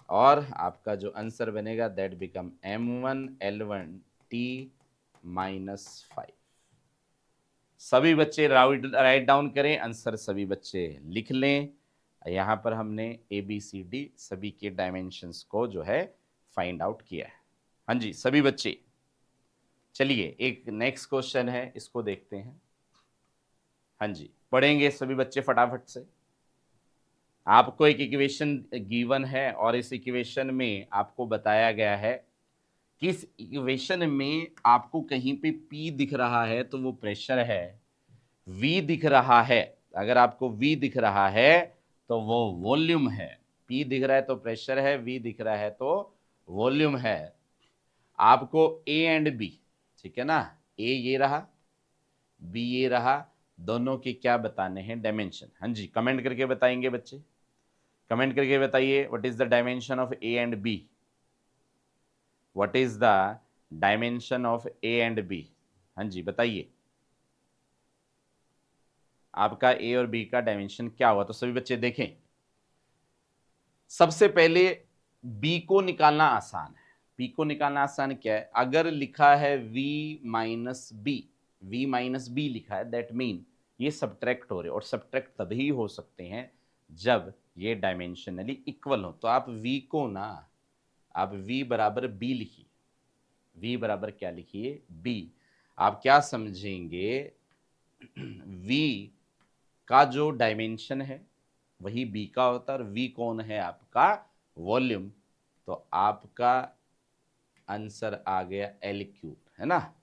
और आपका जो आंसर बनेगा that become m1 l1 t minus 5। सभी बच्चे राइट डाउन करें आंसर, सभी बच्चे लिख लें। यहाँ पर हमने ए बी सी डी सभी के डायमेंशंस को जो है फाइंड आउट किया है। हाँ जी सभी बच्चे, चलिए एक नेक्स्ट क्वेश्चन है, इसको देखते हैं। हाँ जी, पढ़ेंगे सभी बच्चे फटाफट से। आपको एक इक्वेशन गिवन है और इस इक्वेशन में आपको बताया गया है कि इस इक्वेशन में आपको कहीं पे P दिख रहा है तो वो प्रेशर है, V दिख रहा है, अगर आपको V दिख रहा है तो वो वॉल्यूम है, P दिख रहा है तो प्रेशर है, V दिख रहा है तो वॉल्यूम है। आपको A एंड B, ठीक है ना, A ये रहा, B ये रहा, दोनों के क्या बताने हैं, डायमेंशन। हाँ जी, कमेंट करके बताएंगे बच्चे, कमेंट करके बताइए what is the dimension of A and B, what is the dimension of A and B। हाँ जी बताइए, आपका A और B का डायमेंशन क्या हुआ। तो सभी बच्चे देखें, सबसे पहले B को निकालना आसान है। B को निकालना आसान क्या है, अगर लिखा है V minus B, V minus B लिखा है, दैट मीन ये सब्ट्रैक्ट हो रहे, और सब्ट्रैक्ट तभी हो सकते हैं जब ये डायमेंशनली इक्वल हो। तो आप V को ना, आप V बराबर B लिखिए, V बराबर क्या लिखिए, B। आप क्या समझेंगे, V का जो डायमेंशन है वही B का होता है, और V कौन है, आपका वॉल्यूम। तो आपका आंसर आ गया L क्यूब, है ना।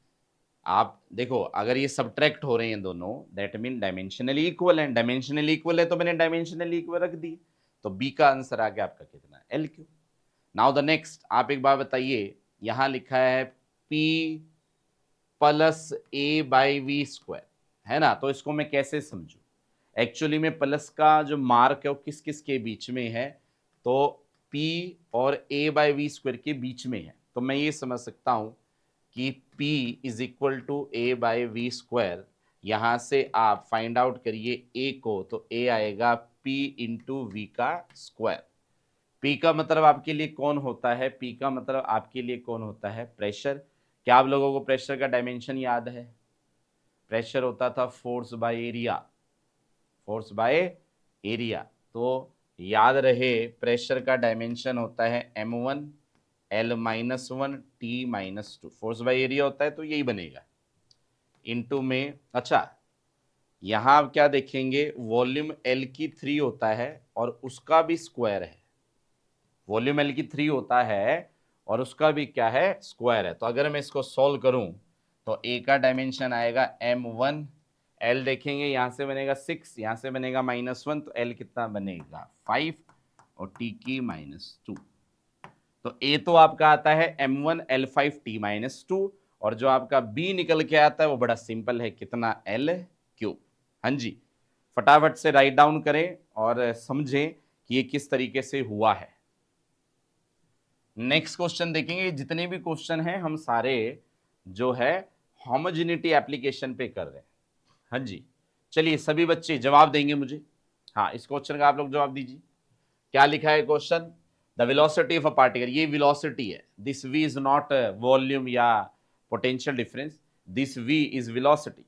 आप देखो, अगर ये सब्ट्रैक्ट हो रहे हैं दोनों, दैट मीन डायमेंशनली इक्वल है, डायमेंशनली इक्वल है तो मैंने डायमेंशनली इक्वल रख दी, तो B का आंसर आ गया आपका कितना, L cube. Now the next, आप एक बार बताइए, यहां लिखा है P plus A by V square, है ना, तो इसको मैं कैसे समझू। एक्चुअली में प्लस का जो मार्क है वो किस किस के बीच में है, तो P और A बाई वी स्क्वायर के बीच में है। तो मैं ये समझ सकता हूं कि P is equal to A by V square. यहां से आप फाइंड आउट करिए A को, तो A आएगा P इंटू वी का स्क्वायर। P का मतलब आपके लिए कौन होता है, P का मतलब आपके लिए कौन होता है, प्रेशर। क्या आप लोगों को प्रेशर का डायमेंशन याद है, प्रेशर होता था force by area, force by area. तो याद रहे, प्रेशर का डायमेंशन होता है m1 L-1 T-2, force by area होता है तो यही बनेगा इनटू में। अच्छा, यहां आप क्या देखेंगे, वॉल्यूम L की 3 होता है और उसका भी स्क्वायर है, वॉल्यूम L की 3 होता है और उसका भी क्या है, स्क्वायर है। तो अगर मैं इसको सॉल्व करूं तो A का डायमेंशन आएगा m1, L देखेंगे यहां से बनेगा 6, यहां से बनेगा -1, तो L कितना बनेगा 5 और T की -2। तो A तो आपका आता है m1 L5 T-2, और जो आपका B निकल के आता है वो बड़ा सिंपल है, कितना, L क्यूब। हाँ जी, फटाफट से राइट डाउन करें और समझें कि ये किस तरीके से हुआ है। नेक्स्ट क्वेश्चन देखेंगे, जितने भी क्वेश्चन हैं हम सारे जो है होमोजेनिटी एप्लीकेशन पे कर रहे हैं। हाँ जी, चलिए सभी बच्चे जवाब देंगे मुझे। हाँ, इस क्वेश्चन का आप लोग जवाब दीजिए। क्या लिखा है question, the velocity of a particle, ये वेलोसिटी है, this v is not volume या potential difference, this v is velocity.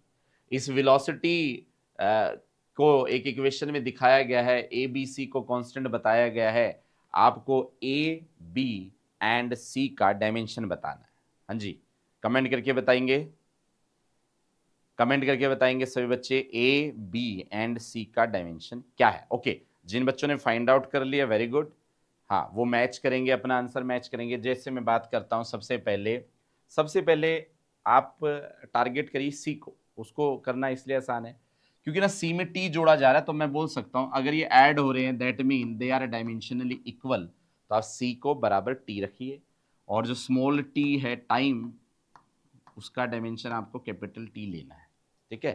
इस वेलोसिटी को एक इक्वेशन में दिखाया गया है, ए बी सी को कांस्टेंट बताया गया है, आपको ए बी एंड सी का डायमेंशन बताना है। हाँ जी, कमेंट करके बताएंगे, कमेंट करके बताएंगे सभी बच्चे, ए बी एंड सी का डायमेंशन क्या है। ओके, जिन बच्चों ने फाइंड आउट कर लिया, वेरी गुड। हाँ, वो मैच करेंगे, अपना आंसर मैच करेंगे। जैसे मैं बात करता हूं, सबसे पहले आप टारगेट करिए सी को, उसको करना इसलिए आसान है क्योंकि ना सी में टी जोड़ा जा रहा है, तो मैं बोल सकता हूं अगर ये ऐड हो रहे हैं that mean they are dimensionally equal, तो आप सी को बराबर टी रखिए, और जो स्मॉल टी है टाइम, उसका डायमेंशन आपको कैपिटल टी लेना है, ठीक है।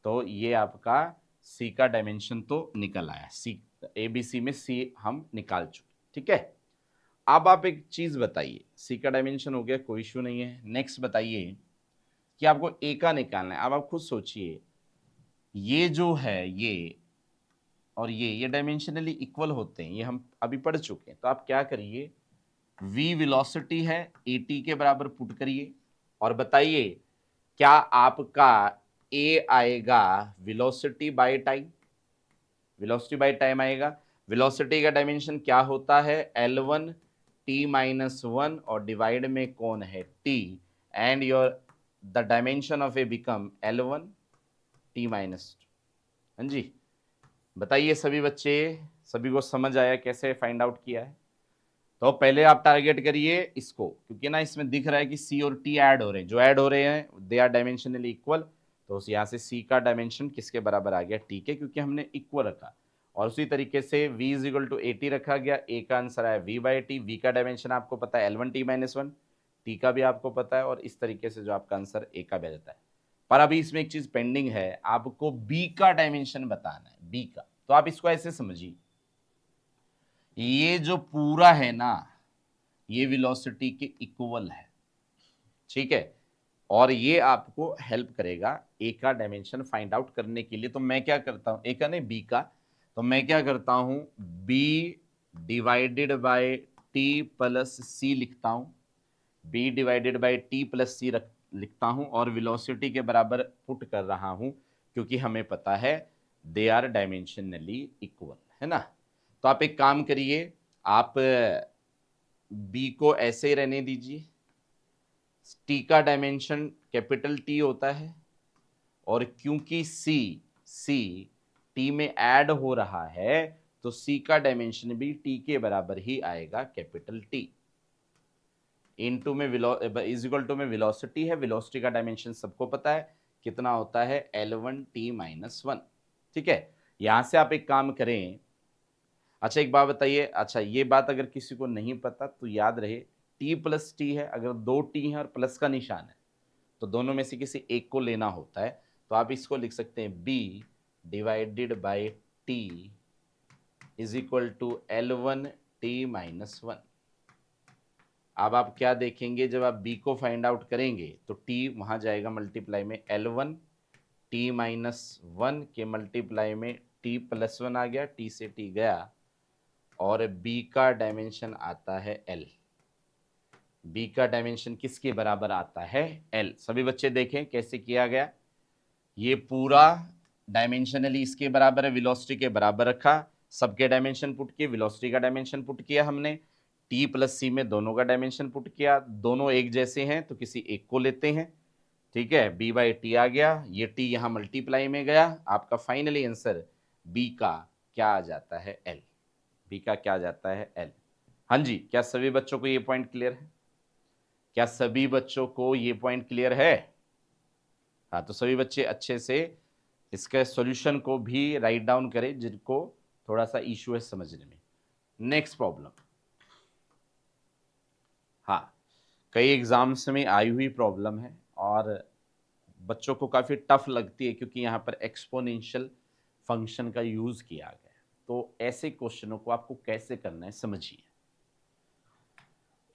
तो ये आपका सी का डायमेंशन तो निकल आया, सी ए बी सी में सी हम निकाल चुके, ठीक है। अब आप एक चीज बताइए, सी का डायमेंशन हो गया, कोई इशू नहीं है। नेक्स्ट बताइए कि आपको ए का निकालना है। अब आप खुद सोचिए, ये जो है ये और ये डायमेंशनली इक्वल होते हैं, ये हम अभी पढ़ चुके हैं। तो आप क्या करिए, v वेलोसिटी है, ए टी के बराबर पुट करिए और बताइए क्या आपका a आएगा velocity by time, velocity by time आएगा। वेलोसिटी का डायमेंशन क्या होता है, L1 T-1 और डिवाइड में कौन है, t, and your the dimension of A become L1 T-2। हाँ जी, बताइए सभी बच्चे, सभी को समझ आया कैसे फाइंड आउट किया है। तो पहले आप टारगेट करिए इसको, क्योंकि ना इसमें दिख रहा है कि सी और टी ऐड हो रहे हैं, जो ऐड हो रहे हैं दे आर डायमेंशनली इक्वल। तो यहाँ से सी का डायमेंशन किसके बराबर आ गया, टी के, क्योंकि हमने इक्वल रखा। और उसी तरीके से v इज इक्वल टू 80 रखा गया, a का आंसर आया v बाई टी, v का डायमेंशन आपको पता है L1 t माइनस 1, t का भी आपको पता है, और इस तरीके से जो आपका आंसर a का भी आ जाता है। पर अभी इसमें एक चीज पेंडिंग है, आपको b का डायमेंशन बताना है, b का। तो आप इसको ऐसे समझिए, ये जो पूरा है ना, ये वेलोसिटी के इक्वल है, ठीक है, और ये आपको हेल्प करेगा ए का डायमेंशन फाइंड आउट करने के लिए। तो मैं क्या करता हूं, ए का नहीं बी का, तो मैं क्या करता हूं, B divided by T plus C लिखता हूं, B divided by T plus C लिखता हूं, और वेलोसिटी के बराबर पुट कर रहा हूं, क्योंकि हमें पता है दे आर डायमेंशनली इक्वल, है ना। तो आप एक काम करिए, आप बी को ऐसे ही रहने दीजिए, टी का डायमेंशन कैपिटल टी होता है, और क्योंकि सी टी में ऐड हो रहा है, तो सी का डायमेंशन भी टी के बराबर ही आएगा, कैपिटल टी। इनटू में इज इक्वल टू में वेलोसिटी है, वेलोसिटी का डायमेंशन सबको पता है कितना होता है, L1 t माइनस 1, ठीक है। यहां से आप एक काम करें, अच्छा एक बात बताइए, अच्छा ये बात अगर किसी को नहीं पता तो याद रहे, t प्लस टी है, अगर दो t है और प्लस का निशान है, तो दोनों में से किसी एक को लेना होता है। तो आप इसको लिख सकते हैं b divided by t is equal to L1 t minus 1। अब आप क्या देखेंगे, जब आप b को फाइंड आउट करेंगे तो t वहां जाएगा मल्टीप्लाई में L1 t माइनस 1 के मल्टीप्लाई में t प्लस 1 आ गया, t से t गया, और b का डायमेंशन आता है L। b का डायमेंशन किसके बराबर आता है, L। सभी बच्चे देखें कैसे किया गया, ये पूरा डायमेंशनली इसके बराबर है, वेलोसिटी के बराबर रखा, सबके डायमेंशन पुट किए, वेलोसिटी का डायमेंशन पुट किया हमने, t प्लस सी में दोनों का डायमेंशन पुट किया, दोनों एक जैसे हैं तो किसी एक को लेते हैं, ठीक है, b बाई टी आ गया, ये t यहां मल्टीप्लाई में गया, आपका फाइनली आंसर b का क्या आ जाता है, L। b का क्या आ जाता है, L। हाँ जी, क्या सभी बच्चों को ये पॉइंट क्लियर है, क्या सभी बच्चों को ये पॉइंट क्लियर है? हाँ, तो सभी बच्चे अच्छे से इसके सॉल्यूशन को भी राइट डाउन करें, जिनको थोड़ा सा इश्यू है समझने में। नेक्स्ट प्रॉब्लम, हाँ, कई एग्जाम्स में आई हुई प्रॉब्लम है और बच्चों को काफी टफ लगती है, क्योंकि यहाँ पर एक्सपोनेंशियल फंक्शन का यूज किया गया है। तो ऐसे क्वेश्चनों को आपको कैसे करना है समझिए।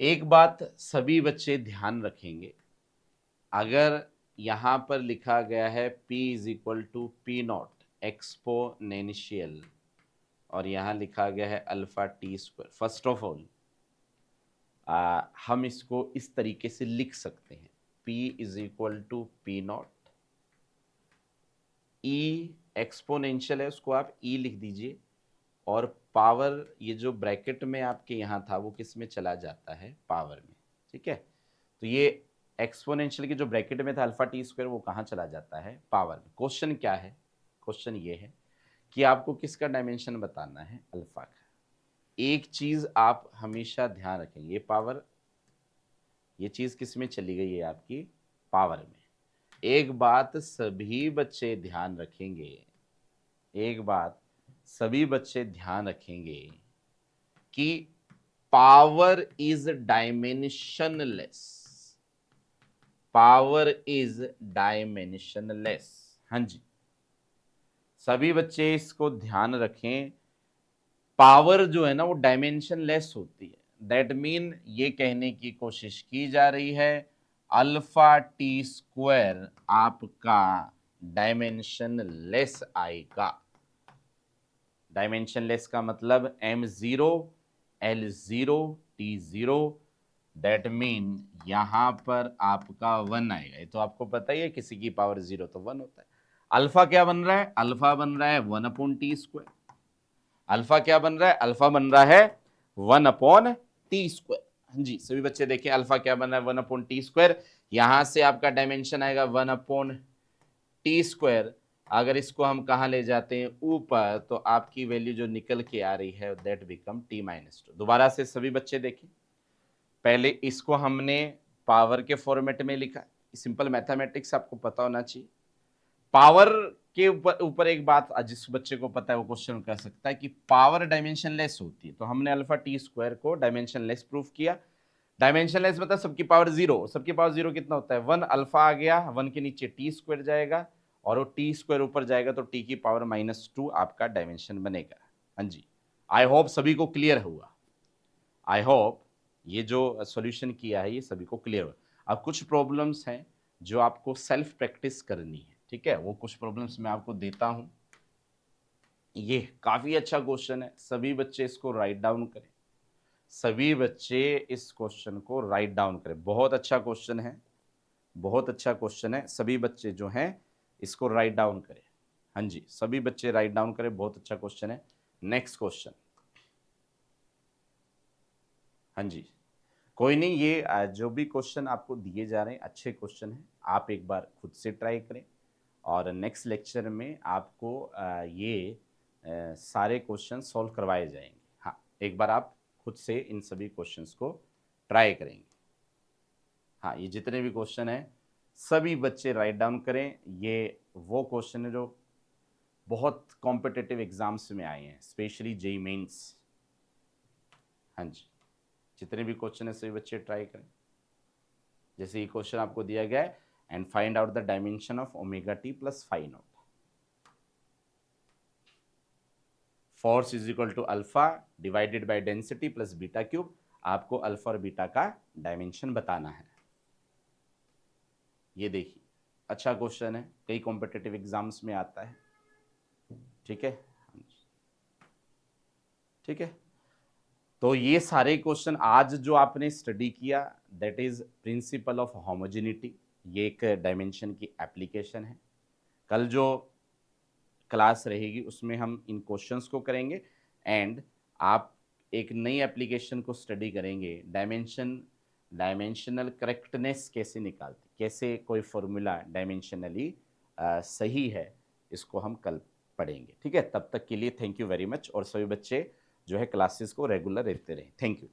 एक बात सभी बच्चे ध्यान रखेंगे, अगर यहां पर लिखा गया है p is equal to P not exponential, और यहां लिखा गया है alpha T square, first of all हम इसको इस तरीके से लिख सकते हैं, p is equal to P not, E exponential है उसको आप e लिख दीजिए, और पावर ये जो ब्रैकेट में आपके यहाँ था वो किस में चला जाता है, पावर में, ठीक है। तो ये एक्सपोनेंशियल की जो ब्रैकेट में था अल्फा टी स्क्वायर, वो कहाँ चला जाता है, पावर में। क्वेश्चन क्या है, क्वेश्चन ये है कि आपको किसका डायमेंशन बताना है, अल्फा का। एक चीज आप हमेशा ध्यान रखेंगे, ये पावर, ये चीज किस में चली गई है आपकी, पावर में। एक बात सभी बच्चे ध्यान रखेंगे, एक बात सभी बच्चे ध्यान रखेंगे कि power is dimensionless, power is dimensionless. हाँ जी, सभी बच्चे इसको ध्यान रखें, पावर जो है ना वो डायमेंशनलेस होती है। दैट मीन ये कहने की कोशिश की जा रही है अल्फा टी स्क्वायर आपका डायमेंशनलेस आएगा। डायमेंशनलेस का मतलब m0 L0 T0, that mean यहां पर आपका 1 आएगा। ये तो आपको पता ही है, किसी की पावर 0 तो 1 होता है। अल्फा क्या बन रहा है, अल्फा बन रहा है 1 अपॉन टी स्क्वायर। अल्फा क्या बन रहा है, अल्फा बन रहा है 1 अपॉन टी स्क्वायर। हाँ जी, सभी बच्चे देखिए अल्फा क्या बन रहा है, 1 अपॉन टी स्क्वायर। यहां से आपका डायमेंशन आएगा 1 अपॉन टी स्क्वायर। अगर इसको हम कहाँ ले जाते हैं, ऊपर, तो आपकी वैल्यू जो निकल के आ रही है दैट बिकम t माइनस 2। दोबारा से सभी बच्चे देखें, पहले इसको हमने पावर के फॉर्मेट में लिखा, सिंपल मैथमेटिक्स आपको पता होना चाहिए। पावर के ऊपर एक बात जिस बच्चे को पता है वो क्वेश्चन कर सकता है कि पावर डायमेंशनलेस होती है, तो हमने अल्फा टी स्क्वायर को डायमेंशनलेस प्रूफ किया। डायमेंशनलेस मतलब सबकी पावर जीरो, सबकी पावर जीरो कितना होता है 1, अल्फा आ गया 1 के नीचे टी स्क्वायर जाएगा और वो टी स्क्वायर ऊपर जाएगा तो टी की पावर -2 आपका डायमेंशन बनेगा। हाँ जी, आई होप सभी को क्लियर हुआ। आई होप ये जो सॉल्यूशन किया है ये सभी को क्लियर हुआ। अब कुछ प्रॉब्लम्स हैं जो आपको सेल्फ प्रैक्टिस करनी है, ठीक है, वो कुछ प्रॉब्लम्स मैं आपको देता हूं। ये काफी अच्छा क्वेश्चन है, सभी बच्चे इसको राइट डाउन करें, सभी बच्चे इस क्वेश्चन को राइट डाउन करें। बहुत अच्छा क्वेश्चन है, बहुत अच्छा क्वेश्चन है, सभी बच्चे जो हैं इसको राइट डाउन करें। हाँ जी, सभी बच्चे राइट डाउन करें, बहुत अच्छा क्वेश्चन है। Next question. हाँ जी, कोई नहीं, ये जो भी क्वेश्चन आपको दिए जा रहे हैं अच्छे क्वेश्चन हैं, आप एक बार खुद से ट्राई करें और नेक्स्ट लेक्चर में आपको ये सारे क्वेश्चन सॉल्व करवाए जाएंगे। हाँ, एक बार आप खुद से इन सभी क्वेश्चंस को ट्राई करेंगे। हाँ, ये जितने भी क्वेश्चन हैं सभी बच्चे राइट डाउन करें। ये वो क्वेश्चन है जो बहुत कॉम्पिटिटिव एग्जाम्स में आए हैं, स्पेशली जेई मेंस। हाँ जी, जितने भी क्वेश्चन है सभी बच्चे ट्राई करें। जैसे ये क्वेश्चन आपको दिया गया है, and find out the dimension of omega T plus phi not. Force is equal to alpha divided by density plus beta cube. आपको अल्फा और बीटा का डायमेंशन बताना है। ये देखिए, अच्छा क्वेश्चन है, कई कॉम्पिटिटिव एग्जाम्स में आता है। ठीक है, ठीक है, तो ये सारे क्वेश्चन आज जो आपने स्टडी किया that is principle of homogeneity, ये एक डायमेंशन की एप्लीकेशन है। कल जो क्लास रहेगी उसमें हम इन क्वेश्चंस को करेंगे एंड आप एक नई एप्लीकेशन को स्टडी करेंगे, डायमेंशनल करेक्टनेस कैसे निकालते, कैसे कोई फॉर्मूला डायमेंशनली सही है, इसको हम कल पढ़ेंगे। ठीक है, तब तक के लिए थैंक यू वेरी मच, और सभी बच्चे जो है क्लासेस को रेगुलर देखते रहें। Thank you.